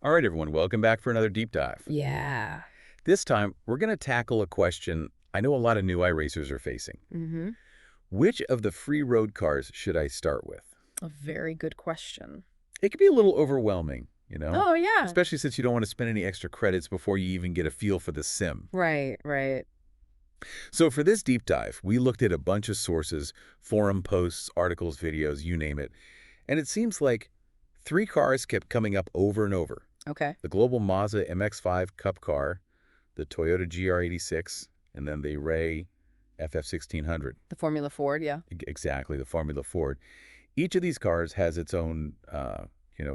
All right, everyone, welcome back for another deep dive. Yeah. This time, we're going to tackle a question I know a lot of new iRacers are facing. Mm-hmm. Which of the free road cars should I start with? A very good question. It can be a little overwhelming, Oh, yeah. especially since you don't want to spend any extra credits before you even get a feel for the sim. Right, right. So for this deep dive, we looked at a bunch of sources, forum posts, articles, videos, you name it, and it seems like three cars kept coming up over and over. Okay. The global Mazda MX-5 Cup car, the Toyota GR86, and then the Ray FF1600. The Formula Ford, yeah. Exactly, the Formula Ford. Each of these cars has its own,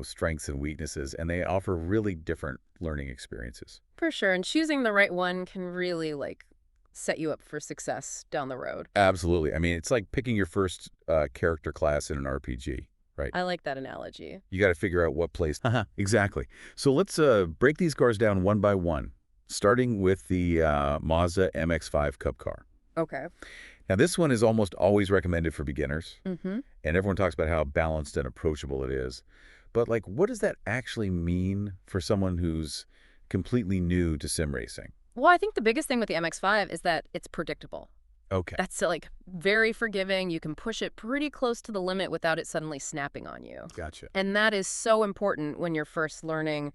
strengths and weaknesses, and they offer really different learning experiences. For sure. And choosing the right one can really, set you up for success down the road. Absolutely. I mean, it's like picking your first character class in an RPG, right? I like that analogy. You got to figure out what place. Exactly. So let's break these cars down one by one, starting with the Mazda MX-5 Cup car. Okay. Now, this one is almost always recommended for beginners, Mm-hmm. and everyone talks about how balanced and approachable it is. But, what does that actually mean for someone who's completely new to sim racing? Well, I think the biggest thing with the MX-5 is that it's predictable. Okay, That's very forgiving. You can push it pretty close to the limit without it suddenly snapping on you. gotcha. And that is so important when you're first learning,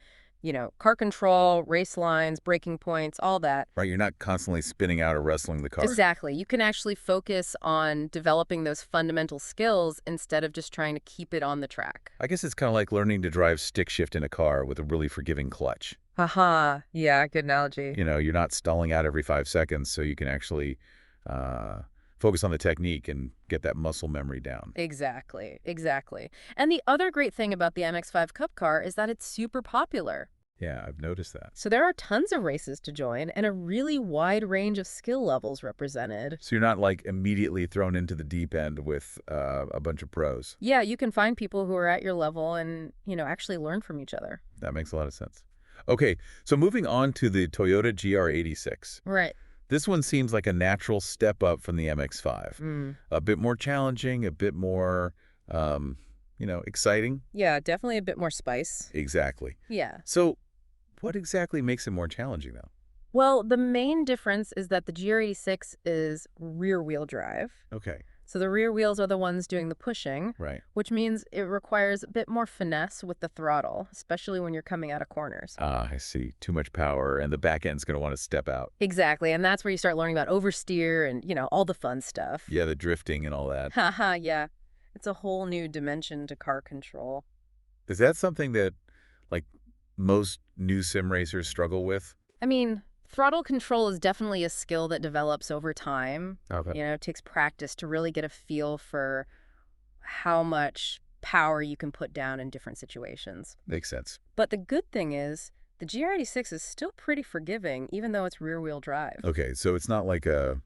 car control, race lines, braking points, all that. Right, you're not constantly spinning out or wrestling the car. Exactly. You can actually focus on developing those fundamental skills instead of just trying to keep it on the track. I guess it's kind of like learning to drive stick shift in a car with a really forgiving clutch. Haha. Yeah, good analogy. You're not stalling out every 5 seconds, so you can actually focus on the technique and get that muscle memory down. Exactly. Exactly. And the other great thing about the MX-5 Cup car is that it's super popular. Yeah, I've noticed that. So there are tons of races to join and a really wide range of skill levels represented. So you're not immediately thrown into the deep end with a bunch of pros. Yeah, you can find people who are at your level and, actually learn from each other. That makes a lot of sense. Okay, so moving on to the Toyota GR86. Right. This one seems like a natural step up from the MX-5. Mm. A bit more challenging, a bit more, exciting. Yeah, definitely a bit more spice. Exactly. Yeah. So what exactly makes it more challenging, though? Well, the main difference is that the GR86 is rear-wheel drive. Okay, So the rear wheels are the ones doing the pushing, right. which means it requires a bit more finesse with the throttle, especially when you're coming out of corners. Ah, I see. Too much power, and the back end's going to want to step out. Exactly, and that's where you start learning about oversteer and, all the fun stuff. Yeah, the drifting and all that. Haha, yeah. It's a whole new dimension to car control. Is that something that, like, most new sim racers struggle with? I mean, throttle control is definitely a skill that develops over time. Okay. It takes practice to really get a feel for how much power you can put down in different situations. Makes sense. But the good thing is, the GR86 is still pretty forgiving, even though it's rear-wheel drive. Okay, so it's not like a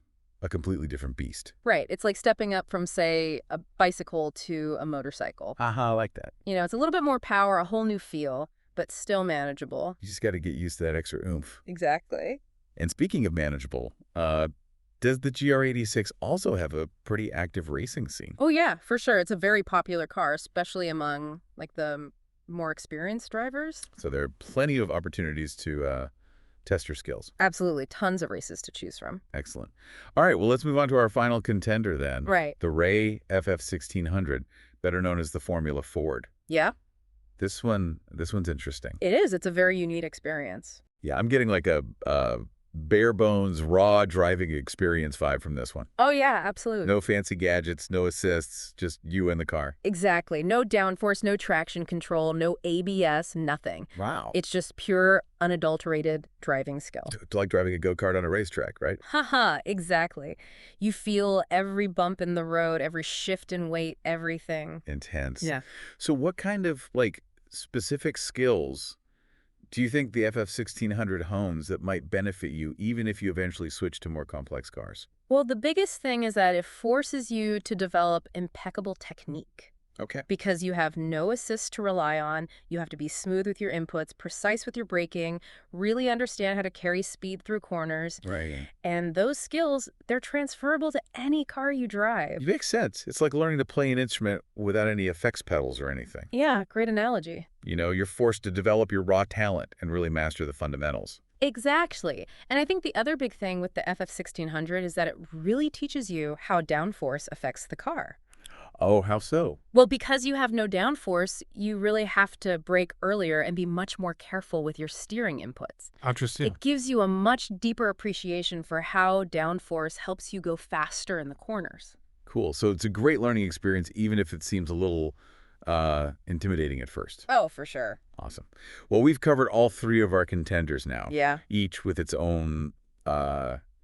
completely different beast. Right. It's like stepping up from, say, a bicycle to a motorcycle. Haha, I like that. It's a little bit more power, a whole new feel, but still manageable. You just got to get used to that extra oomph. Exactly. And speaking of manageable, does the GR86 also have a pretty active racing scene? Oh, yeah, for sure. It's a very popular car, especially among, the more experienced drivers. So there are plenty of opportunities to test your skills. Absolutely. Tons of races to choose from. Excellent. All right, well, let's move on to our final contender then. Right. The Ray FF1600, better known as the Formula Ford. Yeah, This one's interesting. it is. It's a very unique experience. Yeah, I'm getting like a bare bones, raw driving experience vibe from this one. Oh, yeah, absolutely. No fancy gadgets, no assists, just you in the car. Exactly. No downforce, no traction control, no ABS, nothing. Wow. It's just pure, unadulterated driving skill. It's like driving a go-kart on a racetrack, right? Haha, exactly. You feel every bump in the road, every shift in weight, everything. Intense. Yeah. So what kind of, specific skills do you think the FF1600 hones that might benefit you even if you eventually switch to more complex cars? Well, the biggest thing is that it forces you to develop impeccable technique. Okay. because you have no assist to rely on. You have to be smooth with your inputs, precise with your braking, really understand how to carry speed through corners. Right. And those skills, they're transferable to any car you It drive. makes sense. It's like learning to play an instrument without any effects pedals or anything. Yeah, great analogy. You're forced to develop your raw talent and really master the fundamentals. Exactly. And I think the other big thing with the FF1600 is that it really teaches you how downforce affects the car. Oh, how so? Well, because you have no downforce, you really have to brake earlier and be much more careful with your steering inputs. Interesting. It gives you a much deeper appreciation for how downforce helps you go faster in the corners. Cool. So it's a great learning experience, even if it seems a little intimidating at first. Oh, for sure. Awesome. Well, we've covered all three of our contenders now, Yeah. each with its own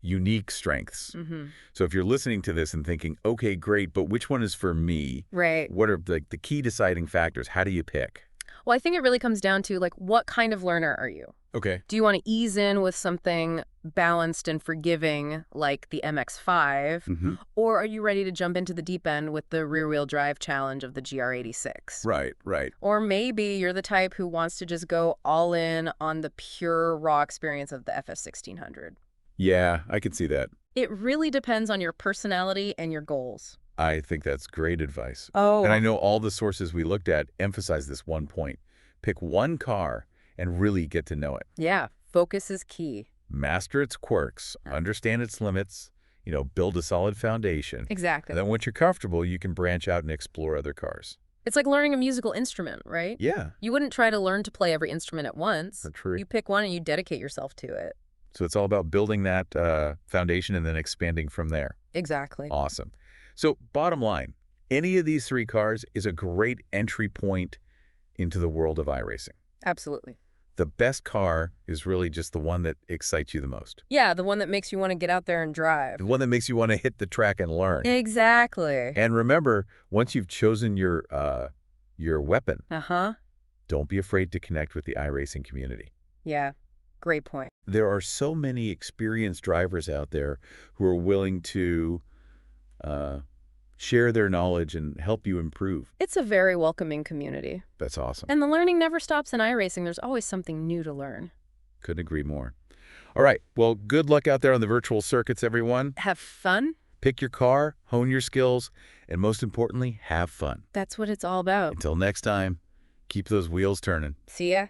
unique strengths. Mm-hmm. So if you're listening to this and thinking, okay, great, but which one is for me? Right. What are the key deciding factors? How do you pick? Well, I think it really comes down to, like, what kind of learner are you? Okay. Do you want to ease in with something balanced and forgiving like the MX-5, Mm-hmm. or are you ready to jump into the deep end with the rear-wheel drive challenge of the GR86? Right, right. Or maybe you're the type who wants to just go all in on the pure raw experience of the FF1600. Yeah, I can see that. It really depends on your personality and your goals. I think that's great advice. And I Oh, know all the sources we looked at emphasize this one point. Pick one car and really get to know it. yeah, focus is key. Master its quirks, Yeah. understand its limits, build a solid foundation. Exactly. And then once you're comfortable, you can branch out and explore other cars. It's like learning a musical instrument, right? Yeah, You wouldn't try to learn to play every instrument at once. that's true. You pick one and you dedicate yourself to it. So it's all about building that foundation and then expanding from there. Exactly. Awesome. So bottom line, any of these three cars is a great entry point into the world of iRacing. Absolutely. The best car is really just the one that excites you the most. Yeah, the one that makes you want to get out there and drive. The one that makes you want to hit the track and learn. Exactly. And remember, once you've chosen your weapon, Uh-huh. don't be afraid to connect with the iRacing community. Yeah. Great point. There are so many experienced drivers out there who are willing to share their knowledge and help you improve. It's a very welcoming community. That's awesome. And the learning never stops in iRacing. There's always something new to learn. Couldn't agree more. All right. Well, good luck out there on the virtual circuits, everyone. Have fun. Pick your car, hone your skills, and most importantly, have fun. That's what it's all about. Until next time, keep those wheels turning. See ya.